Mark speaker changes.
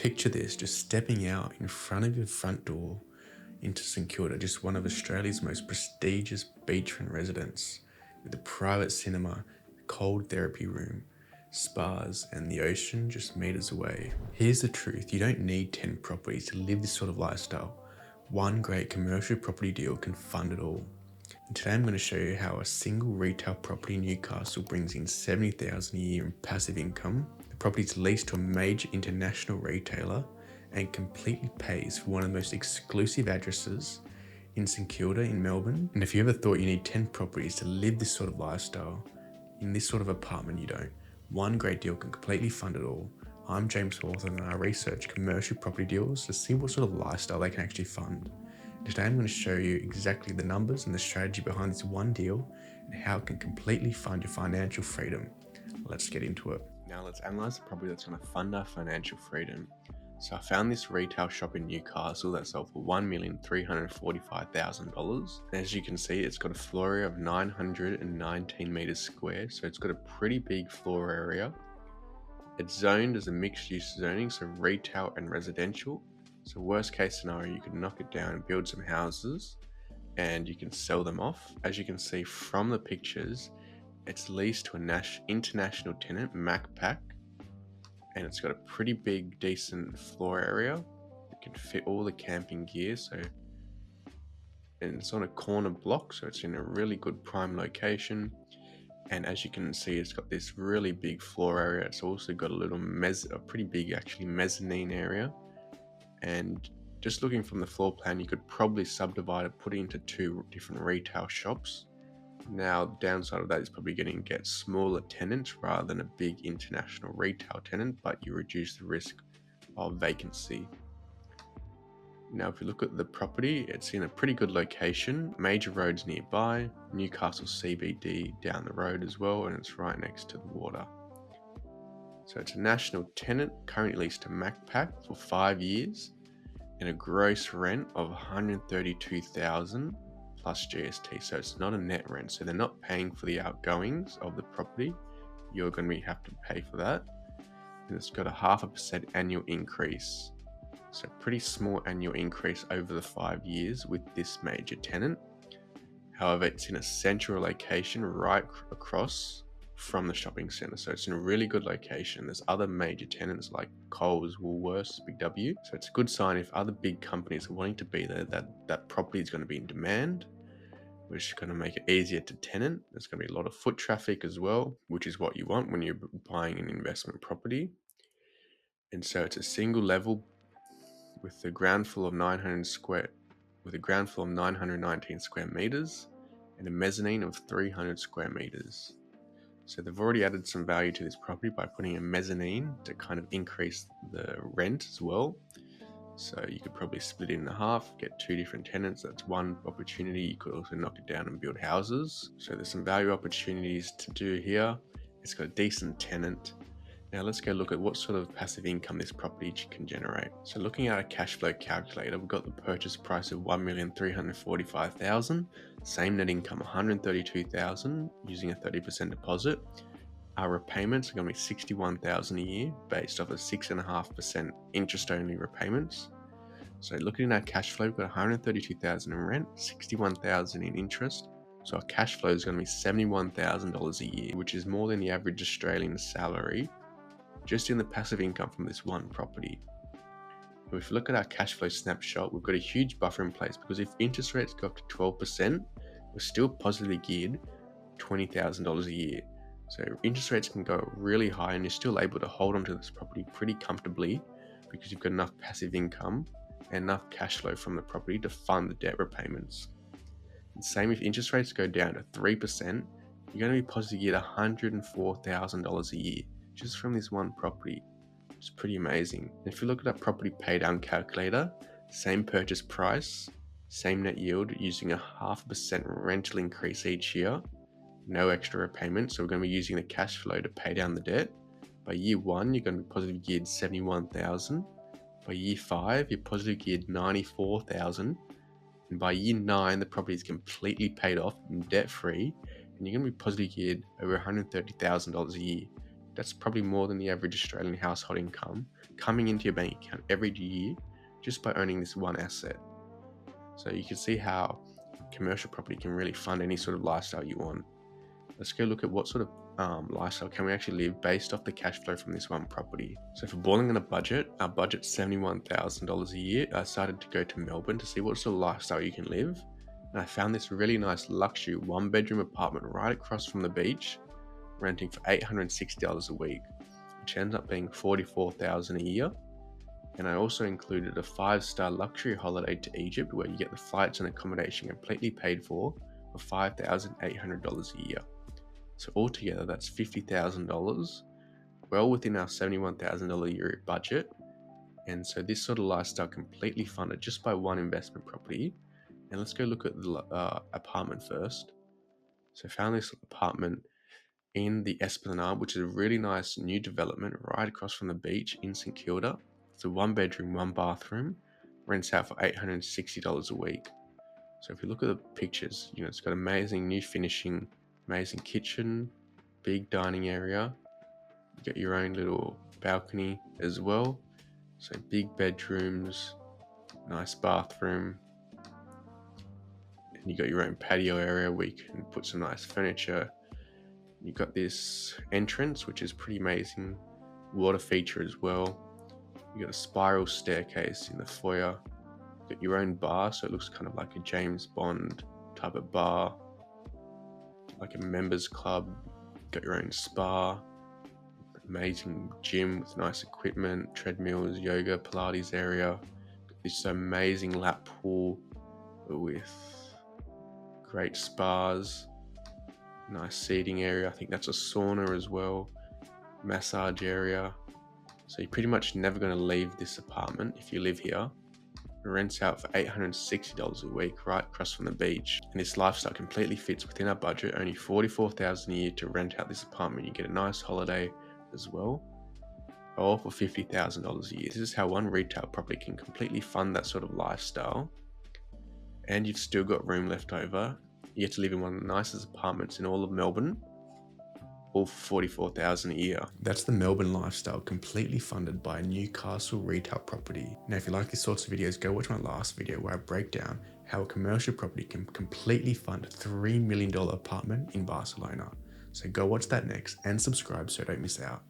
Speaker 1: Picture this, just stepping out in front of your front door into St Kilda, just one of Australia's most prestigious beachfront residents, with a private cinema, cold therapy room, spas, and the ocean just meters away. Here's the truth, you don't need 10 properties to live this sort of lifestyle. One great commercial property deal can fund it all. And today I'm going to show you how a single retail property in Newcastle brings in $70,000 a year in passive income. The property is leased to a major international retailer and completely pays for one of the most exclusive addresses in St Kilda in Melbourne. And if you ever thought you need 10 properties to live this sort of lifestyle, in this sort of apartment you don't. One great deal can completely fund it all. I'm James Hawthorne and I research commercial property deals to see what sort of lifestyle they can actually fund. Today I'm going to show you exactly the numbers and the strategy behind this one deal and how it can completely fund your financial freedom. Let's get into it. Now let's analyze the property that's going to fund our financial freedom. So I found this retail shop in Newcastle that sold for $1,345,000. As you can see, it's got a floor area of 919 meters square, so it's got a pretty big floor area. It's zoned as a mixed use zoning, so retail and residential. So worst case scenario, you could knock it down and build some houses and you can sell them off. As you can see from the pictures, it's leased to an international tenant, Macpac, and it's got a pretty big, decent floor area. It can fit all the camping gear, and it's on a corner block, so it's in a really good prime location. And as you can see, it's got this really big floor area. It's also got a pretty big actually mezzanine area. And just looking from the floor plan, you could probably subdivide it, put it into two different retail shops. Now, the downside of that is probably going to get smaller tenants rather than a big international retail tenant, but you reduce the risk of vacancy. Now, if you look at the property, it's in a pretty good location, major roads nearby, Newcastle CBD down the road as well, and it's right next to the water. So it's a national tenant, currently leased to Macpac for 5 years, and a gross rent of $132,000 plus GST. So it's not a net rent. So they're not paying for the outgoings of the property. You're going to have to pay for that. And it's got a 0.5% annual increase. So pretty small annual increase over the 5 years with this major tenant. However, it's in a central location right across from the shopping centre, so it's in a really good location. There's other major tenants like Coles, Woolworths, Big W, so it's a good sign if other big companies are wanting to be there that property is going to be in demand, which is going to make it easier to tenant. There's going to be a lot of foot traffic as well, which is what you want when you're buying an investment property. And so it's a single level with a ground floor of 919 square meters and a mezzanine of 300 square meters. So they've already added some value to this property by putting a mezzanine to kind of increase the rent as well. So you could probably split it in half, get two different tenants. That's one opportunity. You could also knock it down and build houses. So there's some value opportunities to do here. It's got a decent tenant. Now let's go look at what sort of passive income this property can generate. So looking at a cash flow calculator, we've got the purchase price of $1,345,000, same net income $132,000 using a 30% deposit. Our repayments are going to be $61,000 a year based off of 6.5% interest-only repayments. So looking at our cash flow, we've got $132,000 in rent, $61,000 in interest. So our cash flow is going to be $71,000 a year, which is more than the average Australian salary just in the passive income from this one property. If you look at our cash flow snapshot, we've got a huge buffer in place because if interest rates go up to 12%, we're still positively geared $20,000 a year. So interest rates can go really high and you're still able to hold onto this property pretty comfortably because you've got enough passive income and enough cash flow from the property to fund the debt repayments. And same if interest rates go down to 3%, you're going to be positively geared $104,000 a year just from this one property. It's pretty amazing. And if you look at our property pay down calculator, same purchase price, same net yield using a 0.5% rental increase each year, no extra repayment. So we're going to be using the cash flow to pay down the debt. By year 1, you're going to be positively geared $71,000. By year 5, you're positively geared $94,000. And by year 9, the property is completely paid off and debt free, and you're going to be positively geared over $130,000 a year. That's probably more than the average Australian household income coming into your bank account every year just by owning this one asset. So you can see how commercial property can really fund any sort of lifestyle you want. Let's go look at what sort of lifestyle can we actually live based off the cash flow from this one property. So for boiling on a budget, our budget's $71,000 a year. I started to go to Melbourne to see what sort of lifestyle you can live. And I found this really nice luxury 1-bedroom apartment right across from the beach, renting for $860 a week, which ends up being $44,000 a year. And I also included a 5-star luxury holiday to Egypt where you get the flights and accommodation completely paid for $5,800 a year. So altogether, that's $50,000, well within our $71,000 a year budget. And so this sort of lifestyle completely funded just by one investment property. And let's go look at the apartment first. So I found this apartment in the Esplanade, which is a really nice new development right across from the beach in St Kilda. It's a 1-bedroom, 1-bathroom, rents out for $860 a week. So if you look at the pictures, it's got amazing new finishing, amazing kitchen, big dining area. You got your own little balcony as well. So big bedrooms, nice bathroom. And you got your own patio area where you can put some nice furniture. You've got this entrance, which is pretty amazing. Water feature as well. You got a spiral staircase in the foyer. You got your own bar, so it looks kind of like a James Bond type of bar, like a members club. You got your own spa, amazing gym with nice equipment, treadmills, yoga, Pilates area. Got this amazing lap pool with great spas, nice seating area. I think that's a sauna as well, massage area. So you're pretty much never going to leave this apartment if you live here. It rents out for $860 a week right across from the beach. And this lifestyle completely fits within our budget, only $44,000 a year to rent out this apartment. You get a nice holiday as well, all for $50,000 a year. This is how one retail property can completely fund that sort of lifestyle. And you've still got room left over. You get to live in one of the nicest apartments in all of Melbourne, all for $44,000 a year. That's the Melbourne lifestyle, completely funded by a Newcastle retail property. Now, if you like these sorts of videos, go watch my last video where I break down how a commercial property can completely fund a $3 million apartment in Barcelona. So go watch that next and subscribe so you don't miss out.